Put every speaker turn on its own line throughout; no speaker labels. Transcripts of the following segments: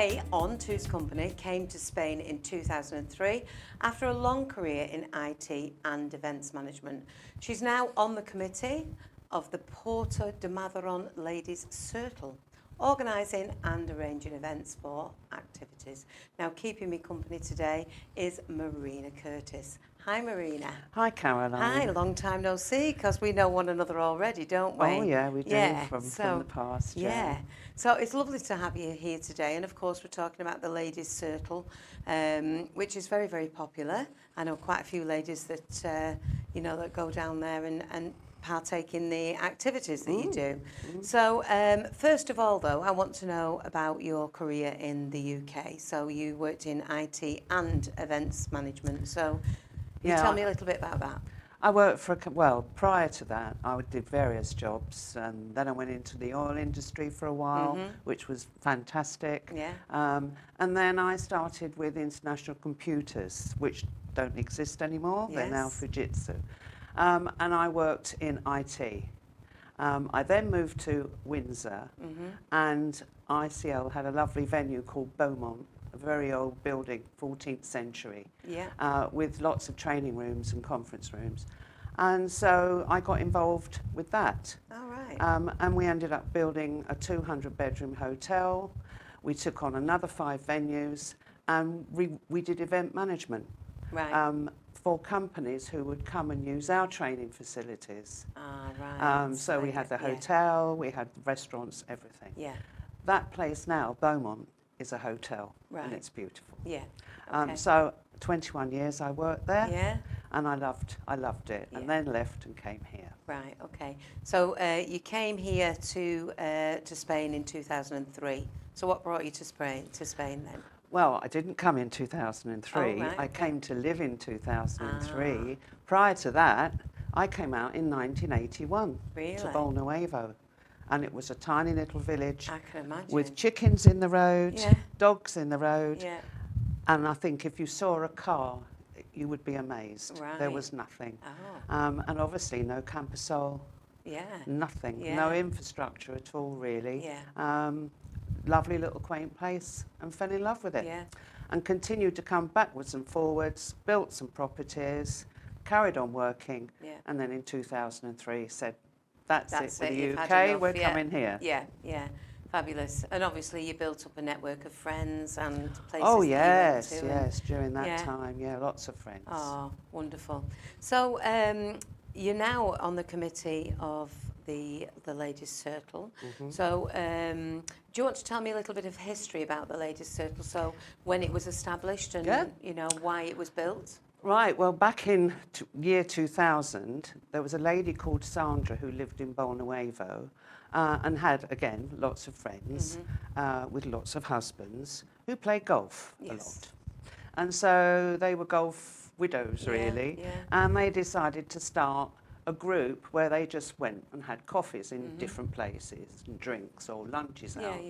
Kay, on Two's Company, came to Spain in 2003 after a long career in IT and events management. She's now on the committee of the Port of Mazarron Ladies Circle, organising and arranging events for activities. Now, keeping me company today is Marina Curtis. Hi, Marina.
Hi, Caroline.
Hi, long time no see, because we know one another already, don't we?
Oh, yeah, we do from the past.
Yeah. So it's lovely to have you here today. And, of course, we're talking about the Ladies Circle, which is very, very popular. I know quite a few ladies that, that go down there and partake in the activities that you do. So first of all, though, I want to know about your career in the UK. So you worked in IT and events management. So can you tell me a little bit about that?
I worked for, prior to that, I did various jobs. And then I went into the oil industry for a while, which was fantastic.
Yeah.
And then I started with International Computers, which don't exist anymore.
Yes.
They're now Fujitsu. And I worked in IT. I then moved to Windsor, and ICL had a lovely venue called Beaumont, a very old building, 14th century, with lots of training rooms and conference rooms. And so I got involved with that.
All right.
And we ended up building a 200-bedroom hotel. We took on another 5 venues, and we did event management.
Right.
For companies who would come and use our training facilities.
Ah, right.
So we had the hotel, we had restaurants, everything.
Yeah.
That place now, Beaumont, is a hotel, and it's beautiful.
Yeah. Okay.
So 21 years I worked there,
Yeah.
and I loved it, and then left and came here.
Right. Okay. So you came here to Spain in 2003. So what brought you to Spain then?
Well, I didn't come in 2003.
Oh, right,
I came to live in 2003. Prior to that, I came out in 1981 to Bolnuevo. And it was a tiny little village
I can imagine.
with chickens in the road, dogs in the road.
Yeah.
And I think if you saw a car, you would be amazed.
Right.
There was nothing.
Oh.
And obviously no Campasol, nothing, no infrastructure at all, really.
Yeah.
Lovely little quaint place, and fell in love with it.
Yeah.
And continued to come backwards and forwards, built some properties, carried on working, and then in 2003 said, that's it for the UK, we're coming here.
Yeah, yeah, fabulous. And obviously you built up a network of friends and places
Oh,
that
yes,
you went to.
yes, during that time, lots of friends.
Oh, wonderful. So you're now on the committee of the Ladies Circle. So do you want to tell me a little bit of history about the Ladies Circle? So when it was established and why it was built?
Right, well, back in year 2000, there was a lady called Sandra who lived in Bolnuevo and had, again, lots of friends with lots of husbands who played golf a lot. And so they were golf widows, really, and they decided to start a group where they just went and had coffees in different places and drinks or lunches out.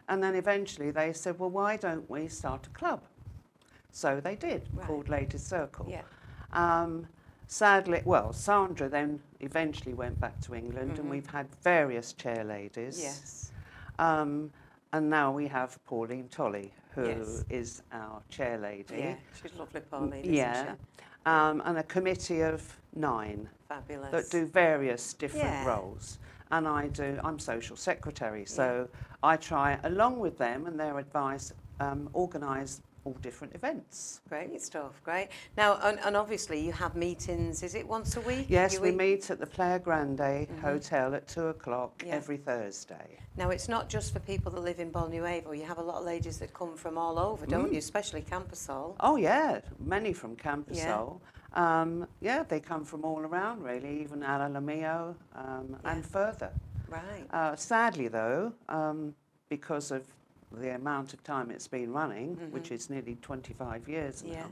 And then eventually they said, well, why don't we start a club? So they did, called Ladies Circle. Sadly, Sandra then eventually went back to England, and we've had various chair ladies.
Yes.
And now we have Pauline Tolley, who is our chair lady.
Yeah, she's lovely, Pauline, isn't she?
And a committee of 9.
Fabulous.
That do various different roles. And I'm social secretary, so I try, along with them and their advice, organise all different events.
Great stuff, great. Now, and obviously you have meetings, is it once a week?
Yes, we meet at the Playa Grande Hotel at 2 o'clock every Thursday.
Now, it's not just for people that live in Bolnuevo. You have a lot of ladies that come from all over, don't you? Especially Campasol.
Oh, yeah, many from Campasol. They come from all around, really, even Alalamio and further.
Right.
Sadly, though, because of the amount of time it's been running, which is nearly 25 years now,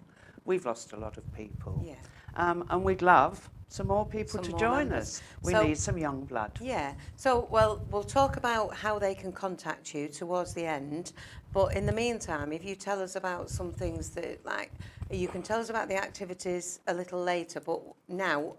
we've lost a lot of people.
Yeah.
And we'd love some more people to join us. We need some young blood.
Yeah. So, well, we'll talk about how they can contact you towards the end. But in the meantime, if you tell us about some things that, you can tell us about the activities a little later, but now,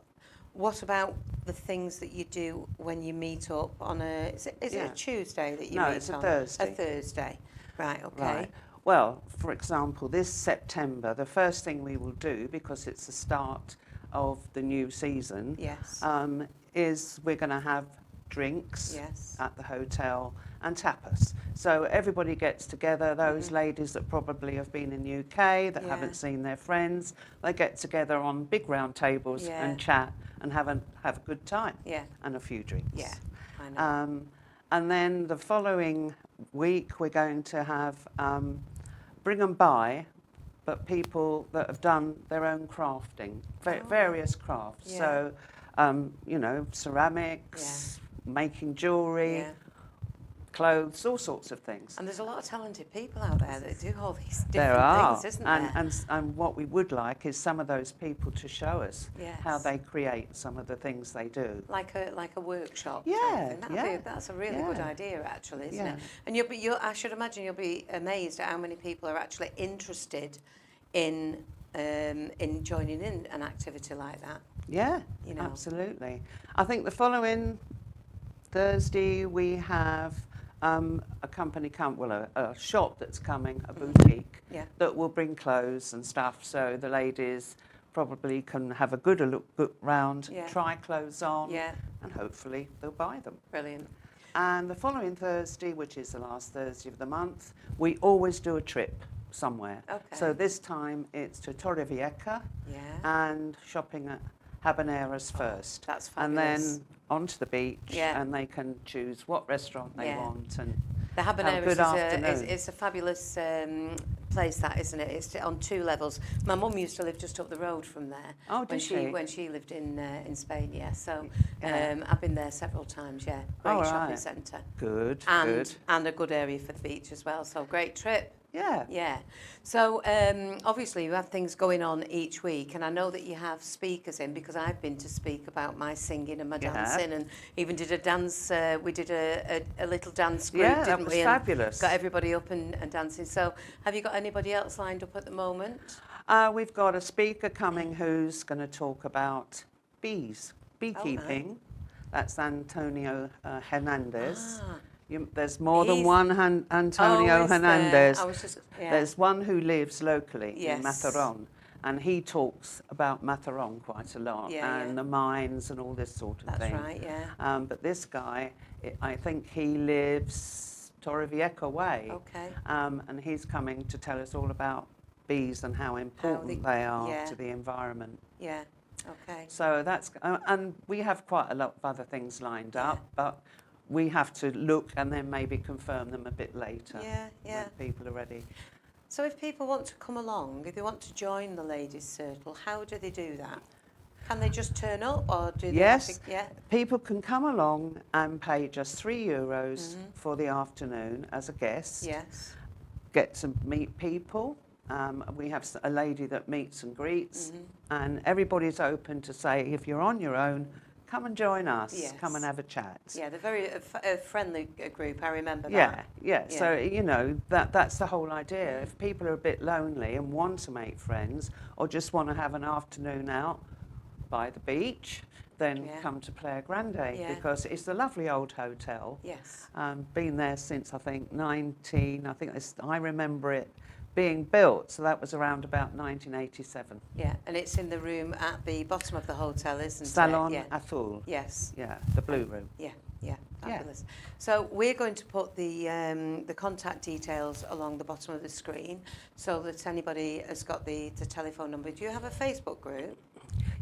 what about the things that you do when you meet up on is it a Tuesday that you meet on?
No, it's a Thursday.
A Thursday. Right, okay.
Right. Well, for example, this September, the first thing we will do, because it's the start of the new season,
Yes.
is we're going to have drinks
Yes.
at the hotel and tapas. So everybody gets together, those ladies that probably have been in the UK, that
Yeah.
haven't seen their friends, they get together on big round tables
Yeah.
and chat and have a good time
Yeah.
and a few drinks.
Yeah, I know.
And then the following week we're going to have bring and buy, but people that have done their own crafting, various crafts.
Yeah.
So, you know, ceramics, making jewellery,
Yeah.
clothes, all sorts of things.
And there's a lot of talented people out there that do all these
There
different
are,
things, isn't there?
and what we would like is some of those people to show us
Yes.
how they create some of the things they do.
Like a workshop.
Yeah,
type thing.
yeah,
that's a really good
yeah.
idea, actually, isn't
Yeah.
it? And I should imagine you'll be amazed at how many people are actually interested in joining in an activity like that.
Yeah,
You know.
absolutely. I think the following Thursday we have a company a shop that's coming, a boutique,
Yeah.
that will bring clothes and stuff, so the ladies probably can have a good look round,
Yeah.
try clothes on,
Yeah.
and hopefully they'll buy them.
Brilliant.
And the following Thursday, which is the last Thursday of the month, we always do a trip somewhere.
Okay.
So this time it's to Torrevieja
Yeah.
and shopping at Habaneras first.
That's
And
fabulous.
then onto the beach,
Yeah.
and they can choose what restaurant they
Yeah.
want. And
The Habaneras
good afternoon.
is a fabulous place, that, isn't it? It's on 2 levels. My mum used to live just up the road from there.
Oh, did she?
When she lived in Spain, yeah. So
Yeah.
I've been there several times, yeah. Great
Oh,
shopping
right.
centre.
good,
And
good.
a good area for the beach as well. So great trip.
Yeah.
Yeah. So obviously you have things going on each week, and I know that you have speakers in, because I've been to speak about my singing and my
You have?
dancing, and even did a dance. We did a little dance group,
Yeah,
didn't
that was
we? And
fabulous.
got everybody up and dancing. So have you got anybody else lined up at the moment?
We've got a speaker coming who's going to talk about beekeeping. That's Antonio Hernandez.
Ah.
There's more than
He's-
one Antonio
is there?
Hernandez.
I was just, yeah.
There's one who lives locally
Yes.
in Mazarron, and he talks about Mazarron quite a lot,
Yeah,
and
yeah.
the mines and all this sort of
That's
thing.
right, yeah.
But this guy, I think he lives Torrevieja way,
Okay.
and he's coming to tell us all about bees and how important they are
yeah.
to the environment.
Yeah. Okay.
So that's, and we have quite a lot of other things lined up, but we have to look and then maybe confirm them a bit later
Yeah, yeah.
when people are ready.
So if people want to come along, if they want to join the Ladies Circle, how do they do that? Can they just turn up, or do they
Yes.
have to, yeah?
People can come along and pay just €3 for the afternoon as a guest,
Yes.
get to meet people. We have a lady that meets and greets, and everybody's open to say, if you're on your own, come and join us,
Yes.
come and have a chat.
Yeah, they're very friendly group, I remember that.
Yeah, yeah.
Yeah.
So, you know, that's the whole idea. If people are a bit lonely and want to make friends, or just want to have an afternoon out by the beach, then
Yeah.
come to Playa Grande,
Yeah.
because it's a lovely old hotel.
Yes.
Been there since, I think, I remember it being built, so that was around about 1987.
Yeah, and it's in the room at the bottom of the hotel, isn't
Salon
it? Yeah.
Azul.
Yes.
Yeah, the blue room.
Yeah, fabulous. So we're going to put the contact details along the bottom of the screen, so that anybody has got the telephone number. Do you have a Facebook group?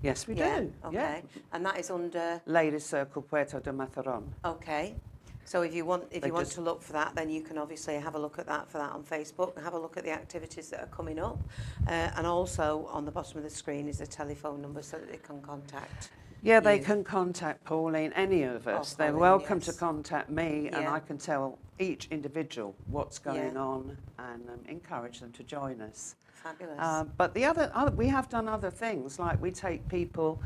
Yes, we
Yeah,
do.
okay.
Yeah.
And that is under,
Ladies Circle Puerto de Mazarron.
okay. So if you want
They just-
to look for that, then you can obviously have a look at that on Facebook, and have a look at the activities that are coming up. And also on the bottom of the screen is a telephone number, so that they can contact.
Yeah, they
you.
can contact Pauline, any of us. They're
Pauline,
welcome to
yes.
contact me, and
Yeah.
I can tell each individual what's going
Yeah.
on, and encourage them to join us.
Fabulous.
But we have done other things, like we take people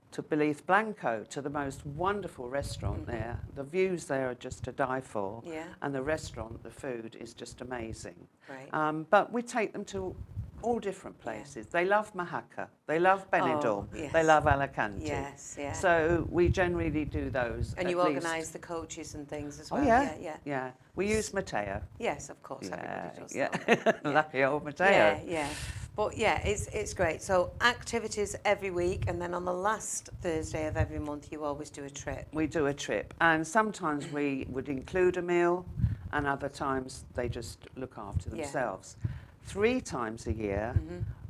to Belize Blanco, to the most wonderful restaurant there. The views there are just to die for,
Yeah.
and the restaurant, the food is just amazing.
Great.
But we take them to all different places. They love Majorca, they love Benidorm,
yes.
they love Alicante.
Yes, yeah.
So we generally do those.
And
at
you
least.
organise the coaches and things as well.
Oh yeah,
yeah.
We use Mateo.
Yes, of course, everybody does.
Yeah,
that.
lucky old Mateo.
Yeah, yeah. But yeah, it's great. So activities every week, and then on the last Thursday of every month, you always do a trip.
We do a trip, and sometimes we would include a meal, and other times they just look after themselves. 3 times a year,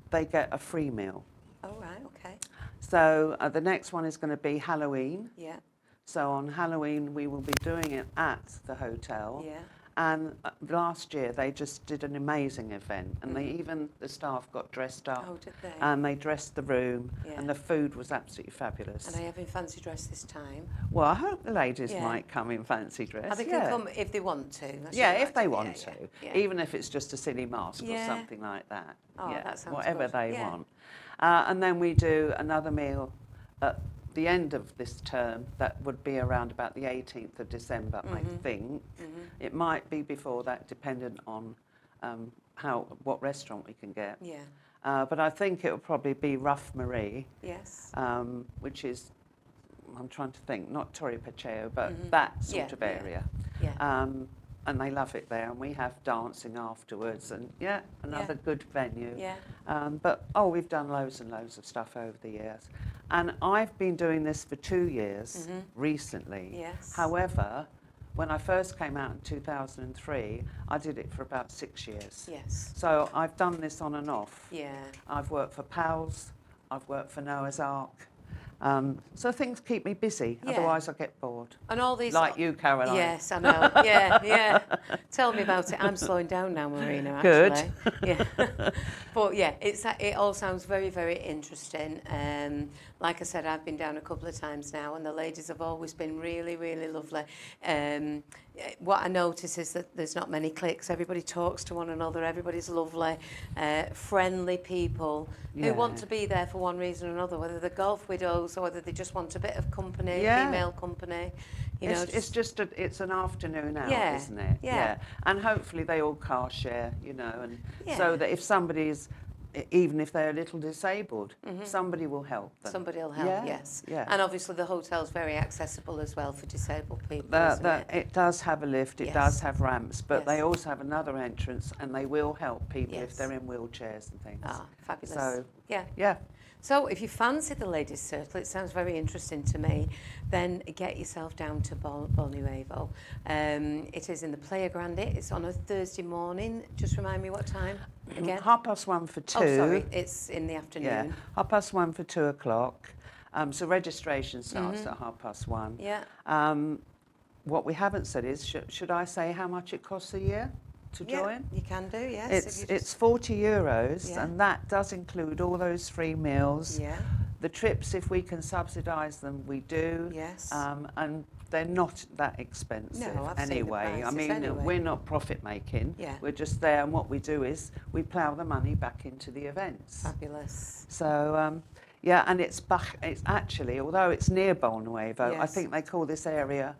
they get a free meal.
Oh, right, okay.
So the next one is going to be Halloween.
Yeah.
So on Halloween, we will be doing it at the hotel.
Yeah.
And last year, they just did an amazing event, and the staff got dressed up.
Oh, did they?
And they dressed the room,
Yeah.
and the food was absolutely fabulous.
And I have in fancy dress this time.
Well, I hope the ladies
Yeah.
might come in fancy dress.
They can come if they want to.
If they want to.
Yeah.
Even if it's just a silly mask or
Yeah.
something like that.
Oh, that sounds
whatever
good.
they
Yeah.
want. And then we do another meal at the end of this term. That would be around about the 18th of December, I think. It might be before that, dependent on what restaurant we can get.
Yeah.
But I think it will probably be Rough Marie.
Yes.
Which is, I'm trying to think, not Torre Pacheco, but that sort of area.
Yeah.
And they love it there, and we have dancing afterwards, and another good venue.
Yeah.
But we've done loads and loads of stuff over the years, and I've been doing this for 2 years recently.
Yes.
However, when I first came out in 2003, I did it for about 6 years.
Yes.
So I've done this on and off.
Yeah.
I've worked for Pals, I've worked for Noah's Ark. So things keep me busy,
Yeah.
otherwise I get bored.
And all these...
Like you, Caroline.
Yes, I know. Yeah. Tell me about it. I'm slowing down now, Marina,
Good.
actually. Yeah. But yeah, it all sounds very, very interesting. Like I said, I've been down a couple of times now, and the ladies have always been really, really lovely. What I notice is that there's not many cliques. Everybody talks to one another. Everybody's lovely, friendly people who want to be there for one reason or another, whether they're golf widows or whether they just want a bit of company, female company. You know,
it's an afternoon out,
Yeah,
isn't it?
yeah.
And hopefully they all car share, and so that if somebody's, even if they're a little disabled, somebody will help them.
Somebody will help, yes.
Yeah.
And obviously the hotel's very accessible as well for disabled people, isn't it?
It does have a lift, it does have ramps, but they
Yes.
also have another entrance, and they will help people
Yes.
if they're in wheelchairs and things.
Ah, fabulous.
So,
yeah. So if you fancy the Ladies' Circle, it sounds very interesting to me, then get yourself down to Bolnuevo. It is in the Playa Grande. It's on a Thursday morning. Just remind me what time again?
1:30 for 2.
Oh, sorry, it's in the afternoon.
Yeah, 1:30 for 2 o'clock. So registration starts at 1:30.
Yeah.
What we haven't said is, should I say how much it costs a year to join?
You can do, yes.
It's €40,
Yeah.
and that does include all those free meals.
Yeah.
The trips, if we can subsidise them, we do.
Yes.
And they're not that expensive
No, I've seen the
anyway. I
prices
mean,
anyway.
we're not profit making.
Yeah.
We're just there, and what we do is we plough the money back into the events.
Fabulous.
So, and it's actually, although it's near Bolnuevo, I
Yes.
think they call this area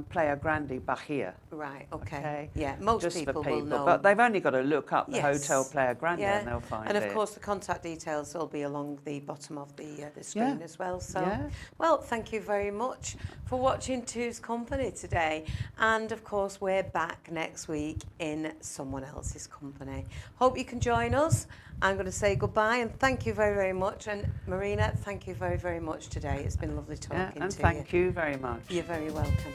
Playa Grande Bahia.
Right, okay. Yeah, most
Just
people
for
will
people,
know.
but they've only got to look up the
Yes.
Hotel Playa Grande
Yeah.
and they'll find it.
And of course the contact details will be along the bottom of the screen as well. So,
Yeah.
well, thank you very much for watching Two's Company today. And of course, we're back next week in someone else's company. Hope you can join us. I'm going to say goodbye and thank you very, very much. And Marina, thank you very, very much today. It's been lovely talking to you.
and thank you very much.
You're very welcome.